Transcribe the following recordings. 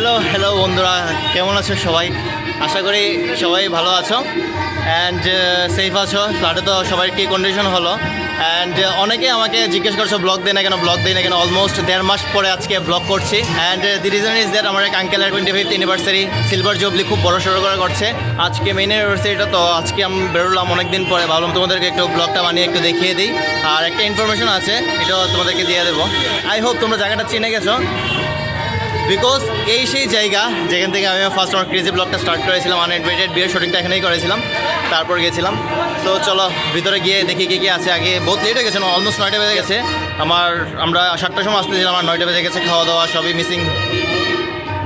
Hello hello বন্ধুরা, কেমন আছো সবাই? আশা করি সবাই ভালো আছো অ্যান্ড সেফ আছো। ফ্লাডে তো সবাই কি কন্ডিশন হলো অ্যান্ড অনেকে আমাকে জিজ্ঞেস করছো ব্লগ দেয় না কেন অলমোস্ট 1.5 মাস পরে আজকে ব্লগ করছি। And the reason is that আমার এক আঙ্কেলের 25th অ্যানিভার্সারি সিলভার জুবলি খুব বড় সড়ো করে করছে আজকে মেইন অ্যানিভার্সারিটা। তো আজকে আমি বেরোলাম অনেকদিন পরে, ভাবলাম তোমাদেরকে একটু ব্লগটা বানিয়ে একটু দেখিয়ে দিই। আর একটা ইনফরমেশন আছে, এটাও তোমাদেরকে দিয়ে দেবো। আই হোপ তোমরা জায়গাটা চিনে গেছো, বিকজ এই সেই জায়গা যেখান থেকে আমি ফার্স্ট আমার ক্রেজি ব্লগটা স্টার্ট করেছিলাম। আনএডভেটেড বিয়ের শুটিংটা এখানেই করেছিলাম, তারপর গেছিলাম। তো চলো ভিতরে গিয়ে দেখি কে কে আছে। আগে বহুত লেট হয়ে গেছে, অলমোস্ট 9টা বেজে গেছে। আমরা 7টার সময় আসতেছিলাম, আমার 9টা বেজে গেছে। খাওয়া দাওয়া সবই মিসিং।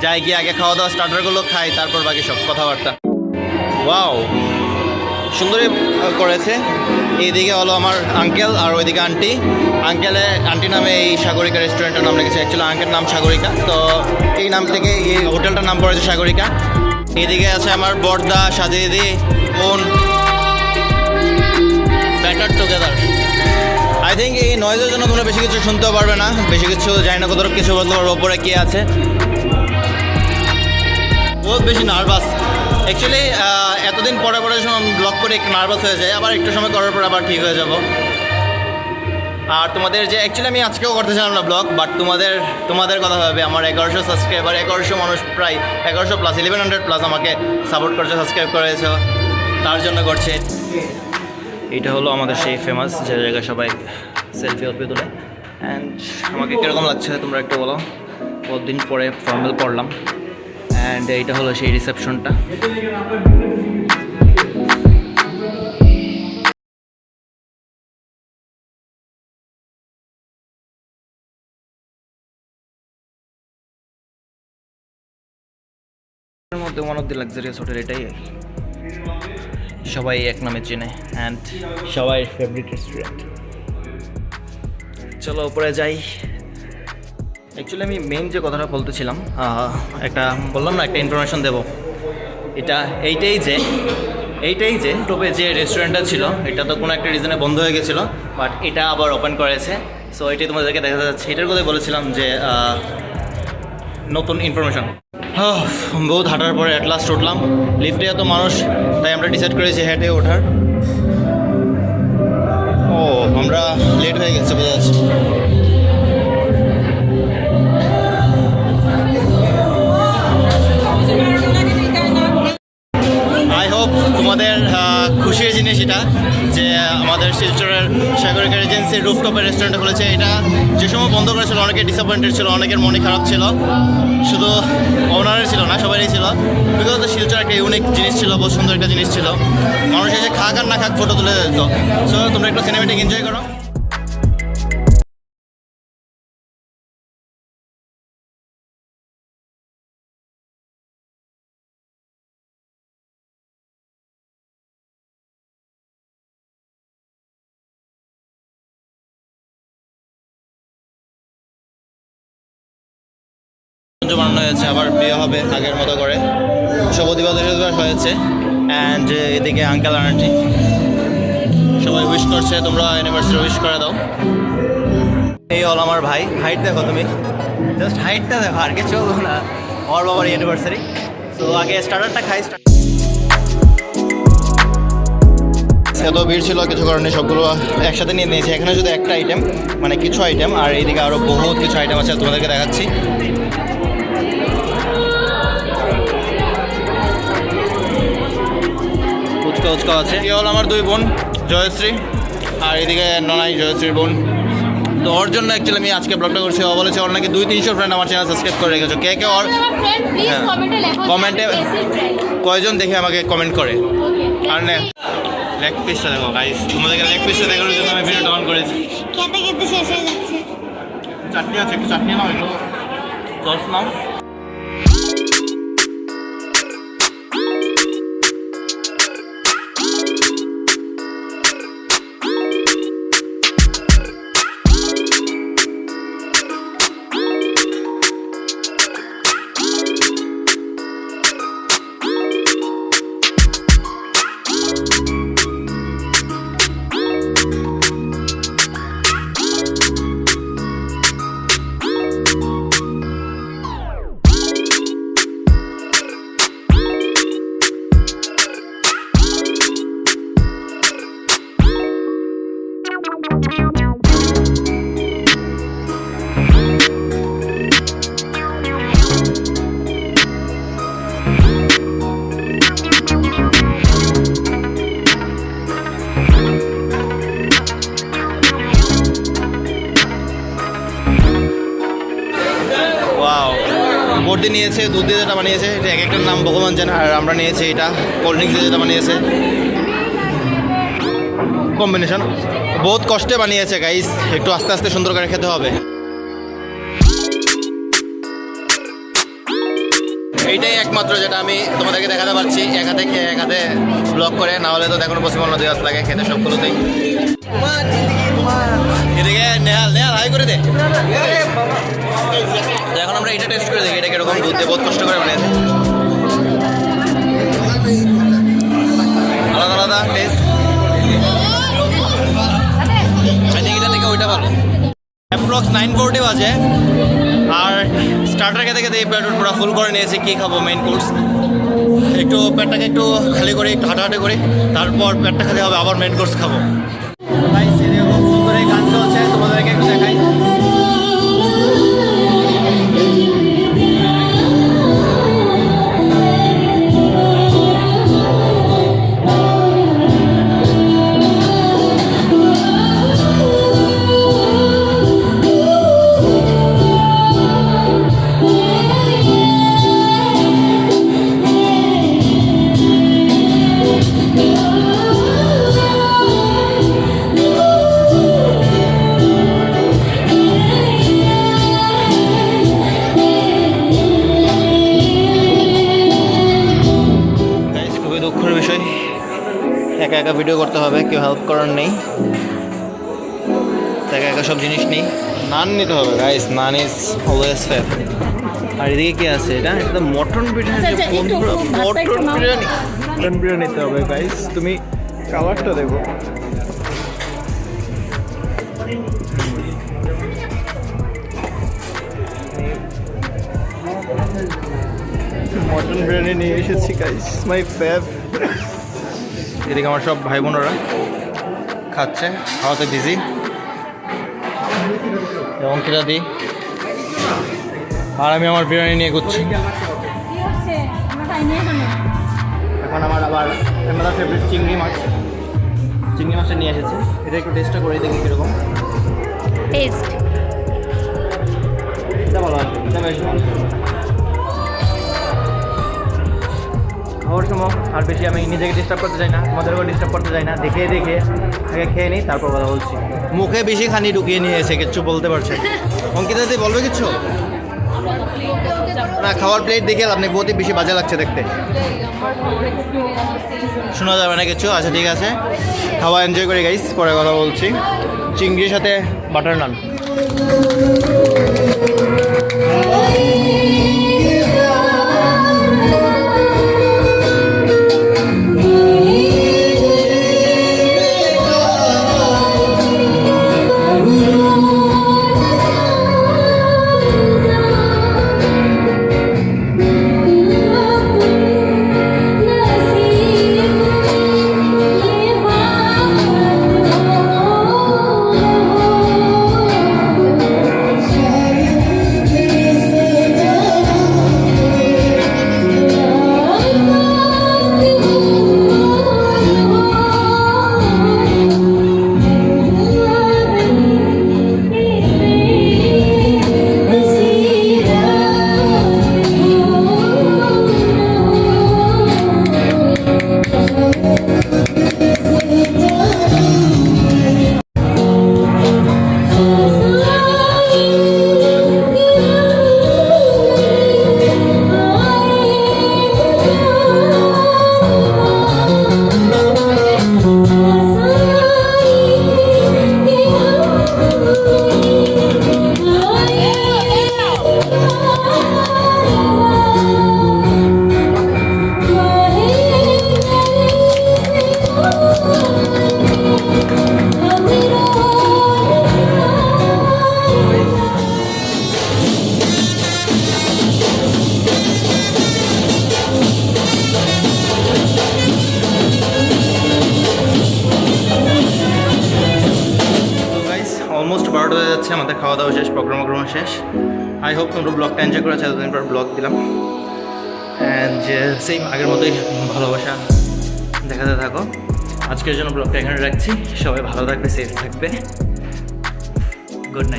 যাই গিয়ে আগে খাওয়া দাওয়া স্টার্টারগুলো খাই, তারপর বাকি সব কথাবার্তা। ওয়াও, সুন্দরই করেছে। এইদিকে হলো আমার আঙ্কেল আর ওইদিকে আন্টি। আন্টি নামে এই সাগরিকা রেস্টুরেন্টের নাম রেখেছে। অ্যাকচুয়ালি আঙ্কেল নাম সাগরিকা, তো এই নাম থেকে এই হোটেলটার নাম পড়েছে সাগরিকা। এইদিকে আছে আমার বড়দা, সাজিদি, বোন, ব্যাটার টুগেদার। আই থিঙ্ক এই নয়েজের জন্য তোমরা বেশি কিছু শুনতেও পারবে না, বেশি কিছু জানি না, কত কিছু বলতে পারবো ওপরে কে আছে। বহুত বেশি নার্ভাস অ্যাকচুয়ালি। এতদিন পরে ব্লগ করে একটু নার্ভাস হয়ে যায়, আবার একটু সময় করার পর আবার ঠিক হয়ে যাব। আর তোমাদের যে অ্যাকচুয়ালি আমি আজকেও করতেছিলাম না ব্লগ, বাট তোমাদের কথা ভাবে আমার 1100 সাবস্ক্রাইবার, 1100 মানুষ, প্রায় 1100 প্লাস 1100 প্লাস আমাকে সাপোর্ট করছে, সাবস্ক্রাইব করেছো, তার জন্য করছে। এটা হলো আমাদের সেই ফেমাস যে জায়গায় সবাই সেলফি তুলে। অ্যান্ড আমাকে কীরকম লাগছে তোমরা একটু বলো। বহুদিন পরে ফর্মাল পড়লাম। অ্যান্ড এইটা হলো সেই রিসেপশনটা। মধ্যে one of the luxurious hotel এটাই, সবাই এক নামে চেনে অ্যান্ড সবাই ফেভারিট রেস্টুরেন্ট। চলো উপরে যাই। অ্যাকচুয়ালি আমি মেইন যে কথাটা বলতেছিলাম, বললাম না একটা ইনফরমেশন দেবো। এইটাই যে টোপে যে রেস্টুরেন্টটা ছিল, এটা তো কোনো একটা রিজনে বন্ধ হয়ে গেছিলো, বাট এটা আবার ওপেন করেছে। সো এটাই তোমাদেরকে দেখা যাচ্ছে। এটার কথাই বলেছিলাম যে নতুন ইনফরমেশন। বহুত হাঁটার পরে অ্যাট লাস্ট উঠলাম। লিফটে এত মানুষ, তাই আমরা ডিসাইড করেছি হেঁটে ওঠার। আমরা লেট হয়ে গেছে বোঝা যাচ্ছে। আই হোপ তোমাদের খুশির জিনিস এটা যে আমাদের শিলচরের সাগরিকা রিজেন্সি রুফটপের রেস্টুরেন্ট খুলেছে। এটা যে সময় বন্ধ করেছিল অনেকে ডিসঅ্যাপয়েন্টেড ছিল, অনেকের মনে খারাপ ছিল, শুধু ওনারের ছিল না, সবারই ছিল। বিকজ শিলচর একটা ইউনিক জিনিস ছিল, বহুত সুন্দর একটা জিনিস ছিল। মানুষ এসে খাক আর না খাক ফটো তুলে দিত। সো তোমরা একটু সিনেমেটিক এনজয় করো। বানানো হয়েছে, আবার বিয়ে হবে আগের মতো করে, শুভ দিবস হয়েছে। অ্যান্ড এদিকে আঙ্কেল আন্টি সবাই উইশ করছে, তোমরা অ্যানিভার্সারি উইশ করে দাও। এই হল আমার ভাই। হাইট দেখো তুমি, জাস্ট হাইটটা দেখো, আর কিছু না। আমার বাবার অ্যানিভার্সারি। তো আগে স্টার্টারটা খাই। এত ভিড় ছিল, কিছু কারণে সবগুলো একসাথে নিয়ে নিয়েছি। এখানে শুধু একটা আইটেম, মানে কিছু আইটেম, আর এইদিকে আরও বহুত কিছু আইটেম আছে, তোমাদেরকে দেখাচ্ছি। ফুচকা আছে। এ হল আমার দুই বোন, জয়শ্রী, আর এদিকে ননাই, জয়শ্রীর বোন। তো ওর জন্য অ্যাকচুয়ালি আমি আজকে ব্লগটা করছি। ও বলেছে ওর নাকি 200-300 ফ্রেন্ড আমার চ্যানেল সাবস্ক্রাইব করে রেখেছো। কে ওর কমেন্টে কয়জন দেখে আমাকে কমেন্ট করে। আর না, লেগ পিসটা দেখো গাইস, তোমাদেরকে লেগ পিসটা দেখানোর জন্য আমি ভিডিওটা অন করেছি। খেতে খেতে শেষ হয়ে যাচ্ছে। চাটনি আছে, একটু চাটনি নাও, একটু সস নাও। বর্দি নিয়েছে দুধ দিয়ে যেটা বানিয়েছে, এটা এক একটার নাম ভগবান জানে। আর আমরা নিয়েছি এটা কোল্ড ড্রিঙ্কস দিয়ে যেটা বানিয়েছে, কম্বিনেশন বহুত কষ্টে বানিয়েছে গাইস, একটু আস্তে আস্তে সুন্দর করে খেতে হবে। এইটাই একমাত্র যেটা আমি তোমাদেরকে দেখাতে পারছি, এক হাতে খেয়ে এক হাতে ব্লগ করে, না হলে তো দেখানো পসিবল না, দুই হাত লাগে খেতে সবগুলোতেই। এদিকে নেহাল নেহাল হাই করে দে। তো এখন আমরা এটা টেস্ট করে দেখি এটা কিরকম, দুধ দিয়ে বহুত কষ্ট করে বানিয়েছে, আলাদা আলাদা টেস্ট। এটা থেকে ওইটা ভালো। অ্যাপ্রক্স 9:40 বাজে, আর স্টার্টার খেতে খেতে এই পেট পুরো ফুল করে নিয়েছি। কী খাবো মেইন কোর্স, একটু পেটটাকে একটু খালি করে একটু হাঁটাহাঁটি করি, তারপর পেটটা খেতে হবে, আবার মেইন কোর্স খাবো। ভাই সেরকম সুন্দর এই গান চলছে, তোমাদেরকে একটু দেখাই। দুঃখের বিষয়, একা একা ভিডিও করতে হবে, কেউ হেল্প করার নেই, একা একা সব জিনিস নেই। নান নিতে হবে guys, naan is always favourite. আর এদিকে কি আছে, এটা এটা mutton biryani, mutton biryani, mutton biryani নিতে হবে গাইস। তুমি কালারটা দেখো, মটন বিরিয়ানি নিয়ে এসেছি গাইস, মাই ফেভ। এদিকে আমার সব ভাই বোনেরা খাচ্ছে, খাওয়াতে বিজি, এবং কিরা দিই, আর আমি আমার বিরিয়ানি নিয়ে ঘুরছি। এখন আমার আবার আমার ফেভারিট চিংড়ি মাছটা নিয়ে এসেছে, এটা একটু টেস্টটা করে দেখি কীরকম টেস্ট। এটা ভালো আছে, এটা বেশ ভালো। খাওয়ার সময় আর বেশি আমি নিজেকে ডিস্টার্ব করতে চাই না, তোমাদেরকেও ডিস্টার্ব করতে চাই না, দেখে দেখে আগে খেয়ে নিই, তারপর কথা বলছি। মুখে বেশি খানি ঢুকিয়ে নিয়ে এসে কিচ্ছু বলতে পারছে। অঙ্কিতা দিদি বলবে কিচ্ছু না, খাওয়ার প্লেট দেখে আপনি বহুতই বেশি বাজে লাগছে দেখতে, শোনা যাবে না কিছু। আচ্ছা ঠিক আছে, খাওয়া এনজয় করি গাইস, পরে কথা বলছি। চিংড়ির সাথে বাটার নান। অলমোস্ট 12টা হয়ে যাচ্ছে, আমাদের খাওয়া দাওয়া শেষ, প্রোগ্রাম শেষ। আই হোপ তোমরা ব্লগটা এনজয় করেছো, এতদিন পর ব্লগ দিলাম। অ্যান্ড সেম আগের মতোই ভালোবাসা দেখাতে থাকো। আজকের জন্য ব্লগটা এখানে রাখছি, সবাই ভালো থাকবে, সেফ থাকবে, গুড নাইট।